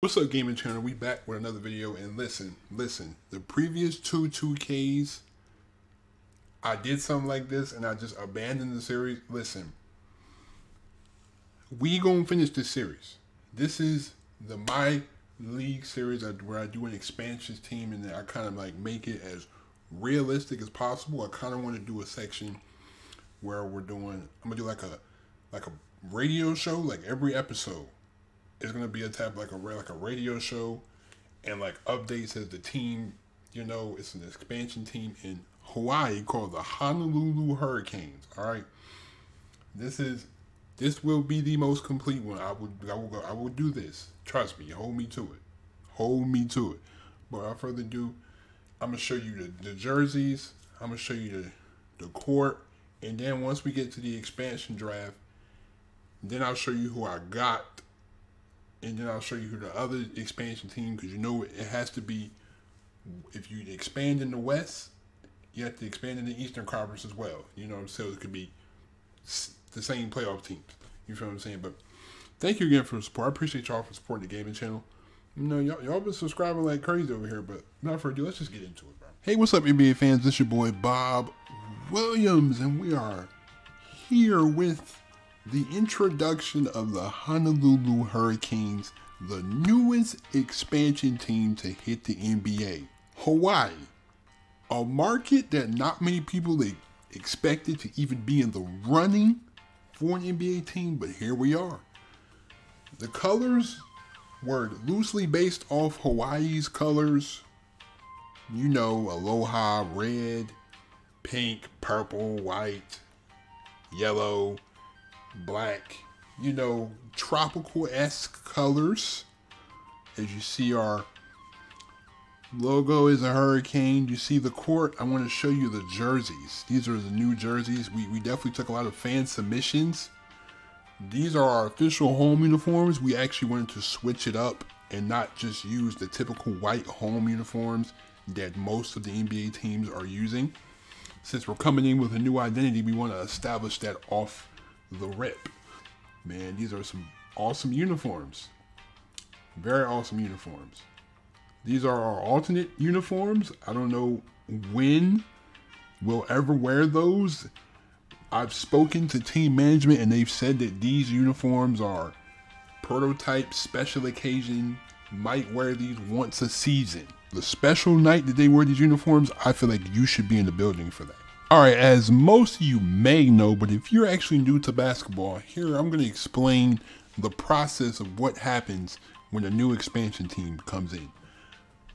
What's up, gaming channel? We back with another video, and listen. The previous two 2Ks, I did something like this, and I just abandoned the series. Listen, we gonna finish this series. This is the MyLeague series where I do an expansions team, and then I kind of like make it as realistic as possible. I kind of want to do a section where I'm gonna do like a radio show, like every episode. It's gonna be a type like a radio show, and like updates as the team. You know, it's an expansion team in Hawaii called the Honolulu Hurricanes. All right, this will be the most complete one. I will do this. Trust me. Hold me to it. But without further ado, I'm gonna show you the jerseys. I'm gonna show you the court, and then once we get to the expansion draft, then I'll show you who I got. And then I'll show you who the other expansion team, because you know it has to be, if you expand in the West, you have to expand in the Eastern Conference as well. You know what I'm saying? So it could be the same playoff teams. You feel what I'm saying? But thank you again for the support. I appreciate y'all for supporting the gaming channel. You know, y'all been subscribing like crazy over here, but not for ado, let's just get into it, bro. Hey, what's up, NBA fans? This your boy, Bob Williams, and we are here with the introduction of the Honolulu Hurricanes, the newest expansion team to hit the NBA. Hawaii, a market that not many people expected to even be in the running for an NBA team, but here we are. The colors were loosely based off Hawaii's colors. You know, aloha, red, pink, purple, white, yellow, black, you know, tropical-esque colors. As you see, our logo is a hurricane. You see the court. I want to show you the jerseys. These are the new jerseys. We definitely took a lot of fan submissions. These are our official home uniforms. We actually wanted to switch it up and not just use the typical white home uniforms that most of the NBA teams are using. Since we're coming in with a new identity, we want to establish that off the rip. Man, these are some awesome uniforms. Very awesome uniforms. These are our alternate uniforms. I don't know when we'll ever wear those. I've spoken to team management, and they've said that these uniforms are prototype, special occasion, might wear these once a season. The special night that they wear these uniforms, I feel like you should be in the building for that. Alright, as most of you may know, but if you're actually new to basketball, here I'm going to explain the process of what happens when a new expansion team comes in.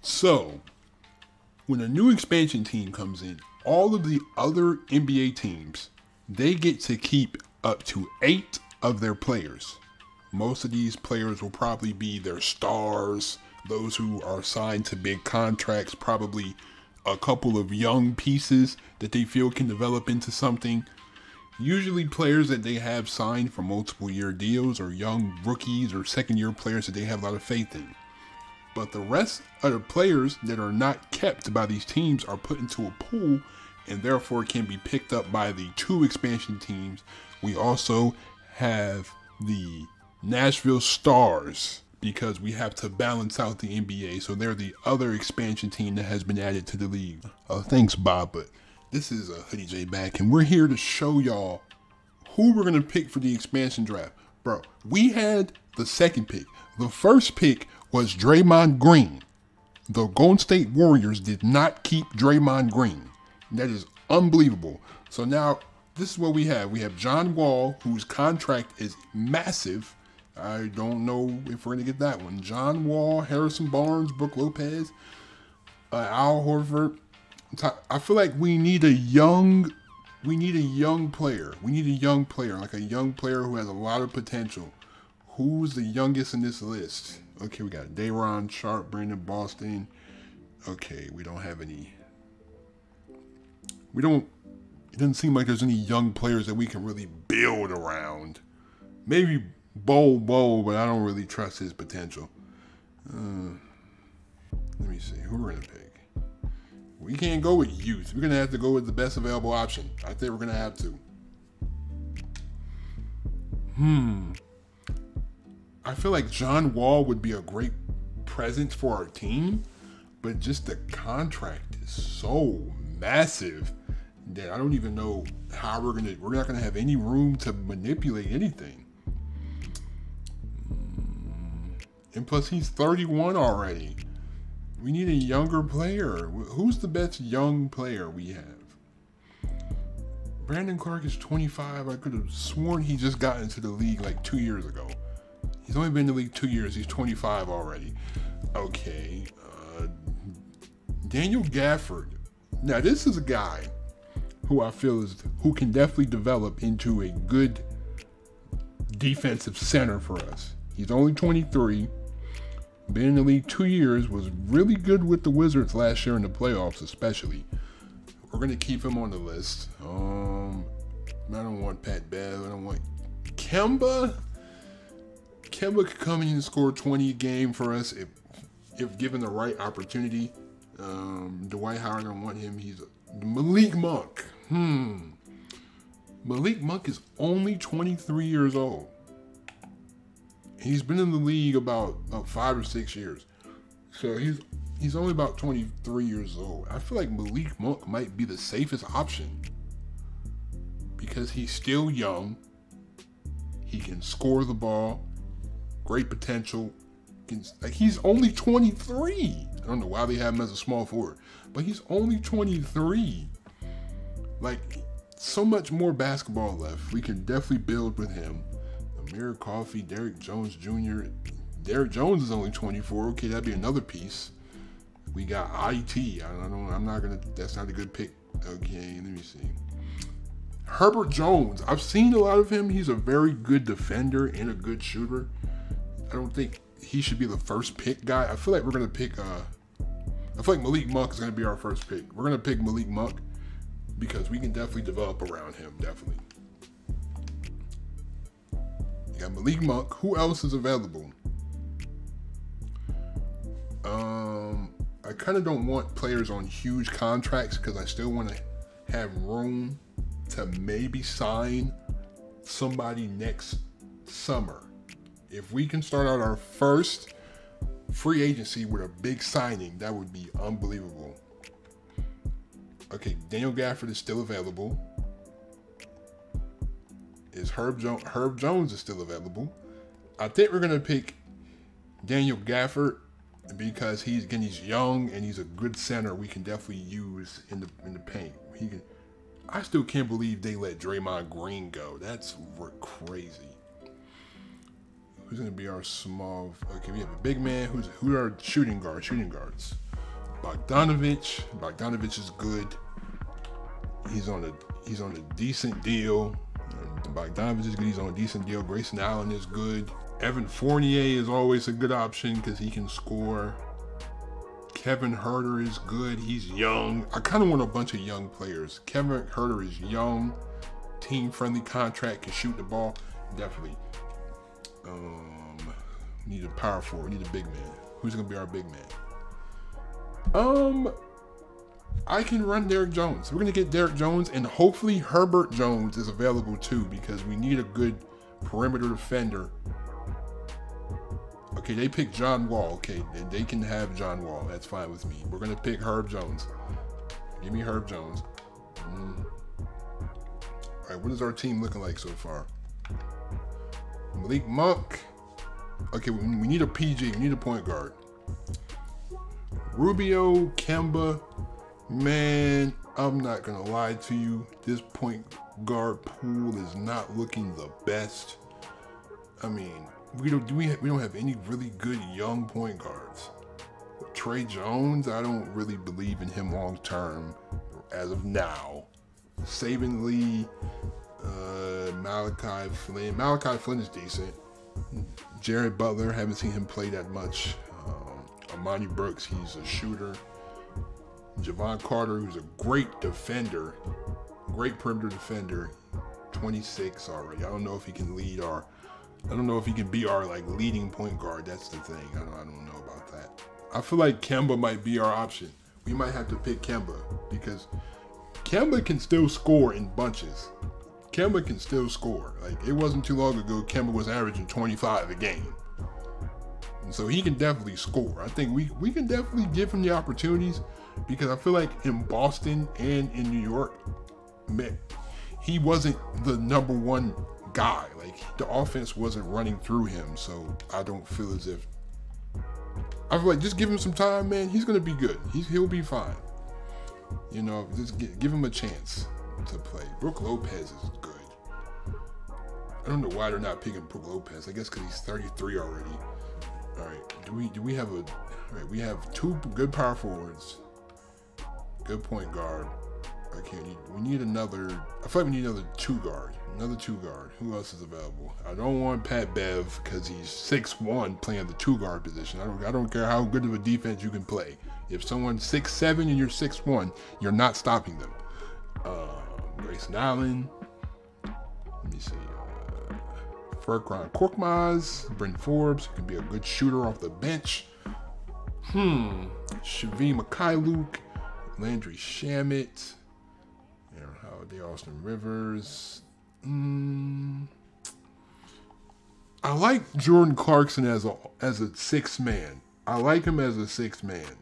So, when a new expansion team comes in, all of the other NBA teams, they get to keep up to 8 of their players. Most of these players will probably be their stars, those who are signed to big contracts, probably a couple of young pieces that they feel can develop into something. Usually players that they have signed for multiple year deals, or young rookies or second year players that they have a lot of faith in. But the rest of the players that are not kept by these teams are put into a pool, and therefore can be picked up by the 2 expansion teams. We also have the Nashville Stars, because we have to balance out the NBA. So they're the other expansion team that has been added to the league. Thanks, Bob, but this is a Hoodie J back, and we're here to show y'all who we're going to pick for the expansion draft. Bro, we had the second pick. The first pick was Draymond Green. The Golden State Warriors did not keep Draymond Green. That is unbelievable. So now, this is what we have. We have John Wall, whose contract is massive. I don't know if we're going to get that one. John Wall, Harrison Barnes, Brook Lopez, Al Horford. I feel like we need a young player. We need a young player, like a young player who has a lot of potential. Who's the youngest in this list? Okay, we got Day'Ron Sharpe, Brandon Boston. Okay, we don't have any. It doesn't seem like there's any young players that we can really build around. Maybe Bol, but I don't really trust his potential. Let me see who we're gonna pick. We can't go with youth. We're gonna have to go with the best available option. I think we're gonna have to. I feel like John Wall would be a great presence for our team, but just the contract is so massive that I don't even know how we're not gonna have any room to manipulate anything. And plus, he's 31 already. We need a younger player. Who's the best young player we have? Brandon Clark is 25. I could have sworn he just got into the league like 2 years ago. He's only been in the league 2 years. He's 25 already. Okay. Daniel Gafford. Now, this is a guy who I feel who can definitely develop into a good defensive center for us. He's only 23. Been in the league 2 years. Was really good with the Wizards last year in the playoffs, especially. We're going to keep him on the list. I don't want Pat Bev. I don't want Kemba. Kemba could come in and score 20 a game for us if given the right opportunity. Dwight Howard, I don't want him. He's Malik Monk. Malik Monk is only 23 years old. He's been in the league about 5 or 6 years. So he's only about 23 years old. I feel like Malik Monk might be the safest option because he's still young. He can score the ball. Great potential. He's only 23. I don't know why they have him as a small forward, but he's only 23. Like, so much more basketball left. We can definitely build with him. Amir Coffey, Derrick Jones Jr. Derrick Jones is only 24. Okay, that'd be another piece. We got IT. That's not a good pick. Okay, let me see. Herbert Jones. I've seen a lot of him. He's a very good defender and a good shooter. I don't think he should be the first pick guy. I feel like we're going to pick, I feel like Malik Monk is going to be our first pick. We're going to pick Malik Monk because we can definitely develop around him, definitely. You got Malik Monk. Who else is available? I kind of don't want players on huge contracts because I still want to have room to maybe sign somebody next summer. If we can start out our first free agency with a big signing, that would be unbelievable. Okay, Daniel Gafford is still available. Herb Jones is still available. I think we're gonna pick Daniel Gafford because he's young and he's a good center we can definitely use in the paint. I still can't believe they let Draymond Green go. That's crazy. Who's gonna be our small? Okay, we have a big man. Who are our shooting guards? Bogdanovich is good. He's on a decent deal. Bogdanovich is good. He's on a decent deal. Grayson Allen is good. Evan Fournier is always a good option because he can score. Kevin Huerter is good. He's young. I kind of want a bunch of young players. Kevin Huerter is young. Team-friendly contract. Can shoot the ball. Definitely. Need a power forward. Need a big man. Who's going to be our big man? I can run Derrick Jones. We're going to get Derrick Jones, and hopefully Herbert Jones is available too because we need a good perimeter defender. Okay, they picked John Wall. Okay, they can have John Wall. That's fine with me. We're going to pick Herb Jones. Give me Herb Jones. All right, what is our team looking like so far? Malik Monk. Okay, we need a PG. We need a point guard. Rubio, Kemba. Man, I'm not going to lie to you. This point guard pool is not looking the best. I mean, we don't have any really good young point guards. Trey Jones, I don't really believe in him long term as of now. Saban Lee, Malachi Flynn. Malachi Flynn is decent. Jared Butler, haven't seen him play that much. Amani Brooks, he's a shooter. Javon Carter, who's a great defender, great perimeter defender, 26 already. I don't know if he can lead our. I don't know if he can be our leading point guard. That's the thing. I don't know about that. I feel like Kemba might be our option. We might have to pick Kemba because Kemba can still score in bunches. Kemba can still score. It wasn't too long ago Kemba was averaging 25 a game. So he can definitely score. I think we can definitely give him the opportunities, because I feel like in Boston and in New York, man, he wasn't the #1 guy. Like, the offense wasn't running through him. So I don't feel as if, I feel like just give him some time, man. He's gonna be good. He'll be fine. You know, just give him a chance to play. Brook Lopez is good. I don't know why they're not picking Brook Lopez. I guess because he's 33 already. All right, do we have a? All right, we have 2 good power forwards, good point guard. Okay, we need another. I feel like we need another 2 guard. Another 2 guard. Who else is available? I don't want Pat Bev because he's 6'1" playing the 2 guard position. I don't care how good of a defense you can play. If someone's 6'7" and you're 6'1", you're not stopping them. Grayson Allen. Let me see. Furkan Korkmaz, Brent Forbes can be a good shooter off the bench. Shavim Mikhailuk, Landry Shamet, Aaron Holiday, Austin Rivers. I like Jordan Clarkson as a 6th man. I like him as a 6th man.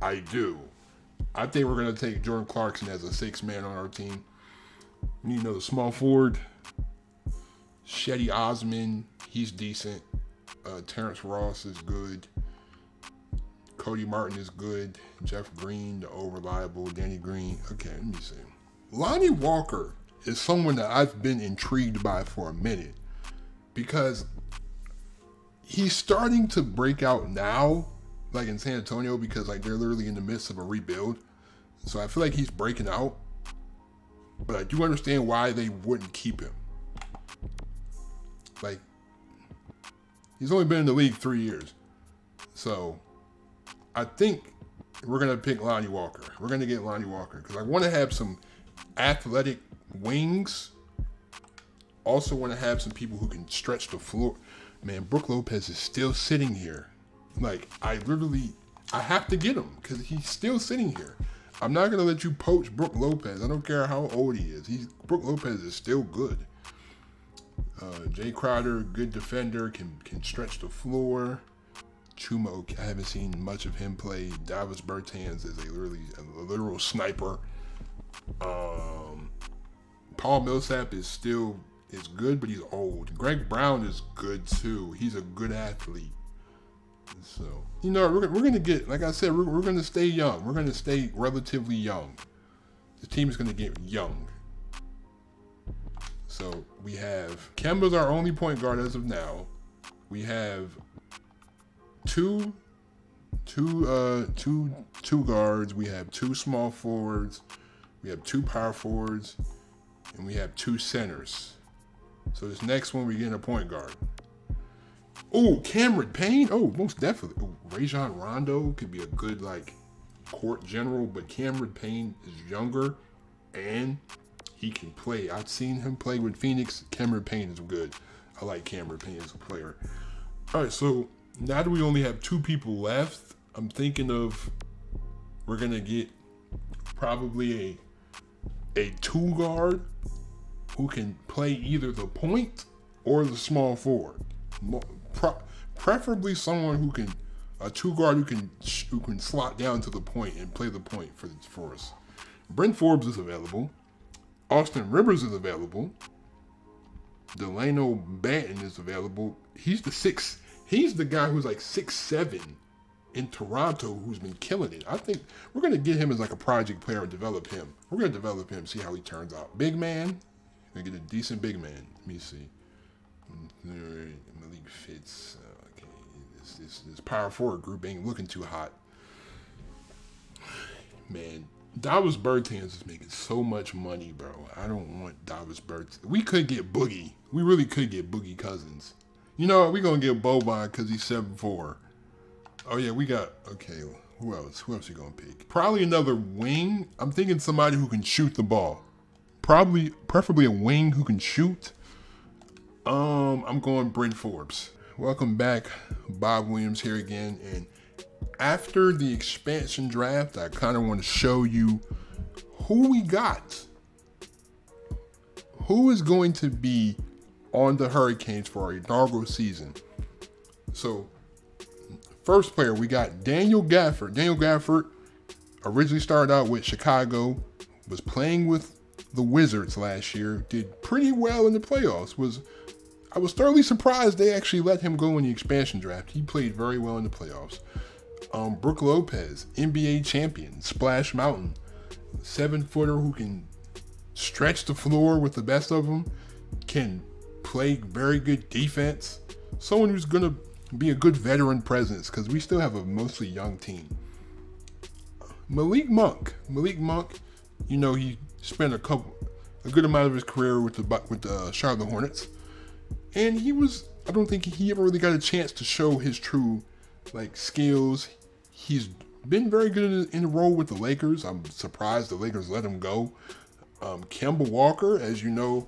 I do. I think we're gonna take Jordan Clarkson as a 6th man on our team. We need another small forward. Shetty Osman, he's decent. Terrence Ross is good. Cody Martin is good. Jeff Green, the over-reliable. Danny Green. Okay, let me see. Lonnie Walker is someone that I've been intrigued by for a minute, because he's starting to break out now, like in San Antonio, because like they're literally in the midst of a rebuild. So I feel like he's breaking out, but I do understand why they wouldn't keep him. Like, he's only been in the league 3 years. So I think we're going to pick Lonnie Walker. We're going to get Lonnie Walker because I want to have some athletic wings. Also want to have some people who can stretch the floor. Man, Brook Lopez is still sitting here. Like, I have to get him because he's still sitting here. I'm not going to let you poach Brook Lopez. I don't care how old he is. Brook Lopez is still good. Jay Crowder, good defender, can stretch the floor. Chuma, I haven't seen much of him play. Davis Bertans is a literal sniper. Paul Millsap is good, but he's old. Greg Brown is good too. He's a good athlete. So, you know, we're gonna get, like I said, we're gonna stay young. We're gonna stay relatively young. The team is gonna get young. So we have Kemba's our only point guard as of now. We have two guards. We have 2 small forwards. We have 2 power forwards, and we have 2 centers. So this next one, we're getting a point guard. Oh, Cameron Payne. Oh, most definitely. Oh, Rajon Rondo could be a good like court general, but Cameron Payne is younger and he can play. I've seen him play with Phoenix. Cameron Payne is good. I like Cameron Payne as a player. All right, so now that we only have 2 people left, I'm thinking of we're gonna get probably a 2 guard who can play either the point or the small forward. Preferably someone who can, a 2 guard who can slot down to the point and play the point for us. Brent Forbes is available. Austin Rivers is available. Delano Banton is available. He's the guy who's like 6'7" in Toronto who's been killing it. I think we're going to get him as like a project player and develop him. We're going to develop him, see how he turns out. Big man. We're going to get a decent big man. Let me see. Malik Fitz. Okay. This power forward group ain't looking too hot. Man, Davis Bertans is making so much money, bro. I don't want Davis Bertans. We could get Boogie. We really could get Boogie Cousins. You know what? We're going to get Boban because he's 7'4". Oh, yeah, we got... Okay, who else? Who else are you going to pick? Probably another wing. I'm thinking somebody who can shoot the ball. Preferably a wing who can shoot. I'm going Brent Forbes. Welcome back. Bob Williams here again. And after the expansion draft, I kind of want to show you who we got. Who is going to be on the Hurricanes for our inaugural season. So First player, we got Daniel Gafford. Daniel Gafford originally started out with Chicago, was playing with the Wizards last year, did pretty well in the playoffs. I was thoroughly surprised they actually let him go in the expansion draft. He played very well in the playoffs. Brook Lopez, NBA champion, Splash Mountain, 7-footer who can stretch the floor with the best of them, can play very good defense. Someone who's going to be a good veteran presence because we still have a mostly young team. Malik Monk. Malik Monk, you know, he spent a good amount of his career with the Charlotte Hornets. And I don't think he ever really got a chance to show his true skills. He's been very good in the role with the Lakers. I'm surprised the Lakers let him go. Campbell Walker, as you know,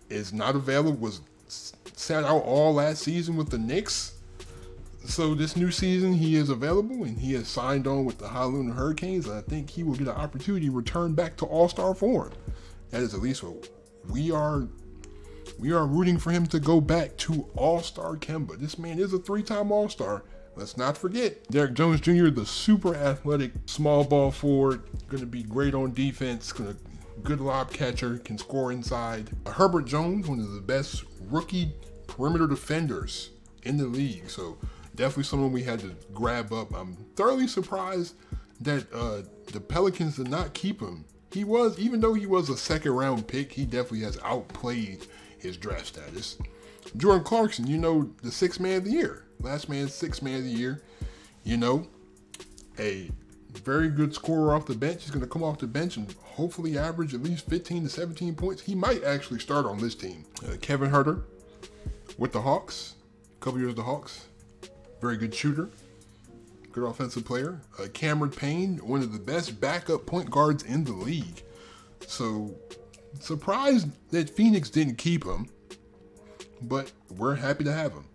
is not available, was sat out all last season with the Knicks. So this new season he is available and he has signed on with the Honolulu Hurricanes. And I think he will get an opportunity to return back to All-Star form. That is at least what we are rooting for him to go back to All-Star Kemba. This man is a 3-time All-Star. Let's not forget. Derrick Jones Jr., the super athletic small ball forward, going to be great on defense, good lob catcher, can score inside. Herbert Jones, one of the best rookie perimeter defenders in the league. So definitely someone we had to grab up. I'm thoroughly surprised that the Pelicans did not keep him. Even though he was a 2nd-round pick, he definitely has outplayed his draft status. Jordan Clarkson, you know, the 6th man of the year. Last man, 6th man of the year. You know, a very good scorer off the bench. He's going to come off the bench and hopefully average at least 15 to 17 points. He might actually start on this team. Kevin Huerter with the Hawks. A couple years with the Hawks. Very good shooter. Good offensive player. Cameron Payne, one of the best backup point guards in the league. So, surprised that Phoenix didn't keep him. But we're happy to have him.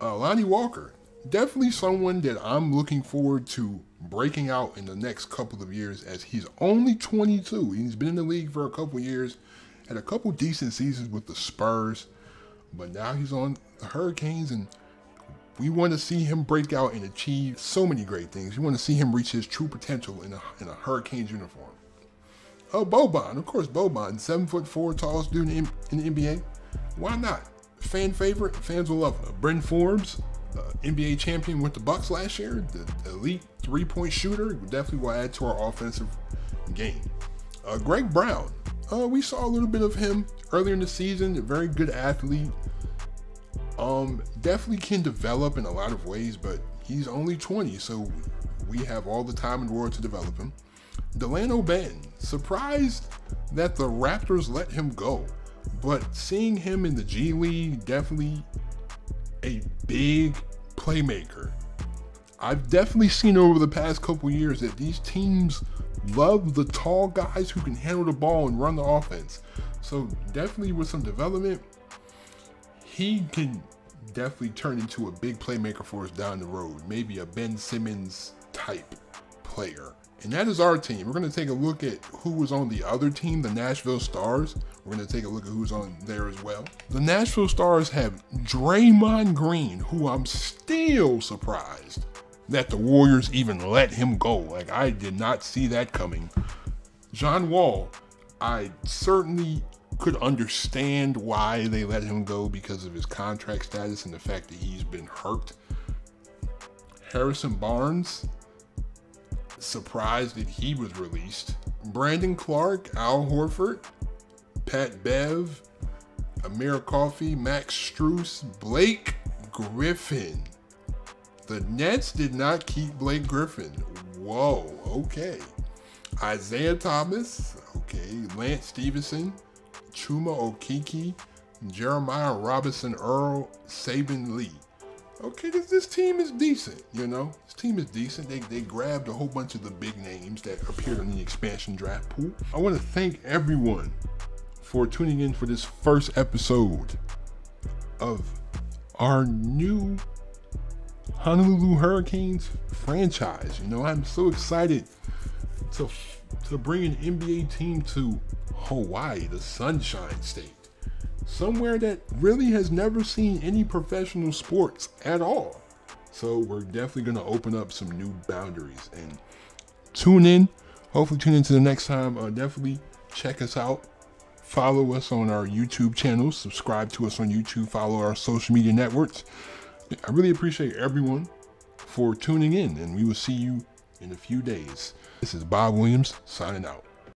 Lonnie Walker, definitely someone that I'm looking forward to breaking out in the next couple of years, as he's only 22. He's been in the league for a couple of years, had a couple decent seasons with the Spurs, but now he's on the Hurricanes, and we want to see him break out and achieve so many great things. We want to see him reach his true potential in a Hurricanes uniform. Boban, of course, Boban, 7'4", tallest dude in the NBA. Why not? Fan favorite, fans will love him. Bryn Forbes, NBA champion with the Bucks last year, the elite 3-point shooter, definitely will add to our offensive game. Greg Brown, we saw a little bit of him earlier in the season, a very good athlete. Definitely can develop in a lot of ways, but he's only 20, so we have all the time in the world to develop him. Delano Ben, surprised that the Raptors let him go. But seeing him in the G League, definitely a big playmaker. I've definitely seen over the past couple years that these teams love the tall guys who can handle the ball and run the offense. So definitely with some development, he can definitely turn into a big playmaker for us down the road. Maybe a Ben Simmons type player. And that is our team. We're going to take a look at who was on the other team, the Nashville Stars. We're going to take a look at who's on there as well. The Nashville Stars have Draymond Green, who I'm still surprised that the Warriors even let him go. I did not see that coming. John Wall, I certainly could understand why they let him go because of his contract status and the fact that he's been hurt. Harrison Barnes, surprised that he was released. Brandon Clark, Al Horford, Pat Bev, Amir Coffey, Max Strus, Blake Griffin. The Nets did not keep Blake Griffin. Whoa, okay. Isaiah Thomas, okay. Lance Stevenson, Chuma Okeke, Jeremiah Robinson Earl, Saban Lee. Okay, this team is decent, you know. This team is decent. They grabbed a whole bunch of the big names that appeared in the expansion draft pool. I want to thank everyone for tuning in for this first episode of our new Honolulu Hurricanes franchise. You know, I'm so excited to bring an NBA team to Hawaii, the Sunshine State. Somewhere that really has never seen any professional sports at all. So we're definitely going to open up some new boundaries, and tune in. Hopefully tune into the next time. Definitely check us out. Follow us on our YouTube channels. Subscribe to us on YouTube. Follow our social media networks. I really appreciate everyone for tuning in, and we will see you in a few days. This is Bob Williams signing out.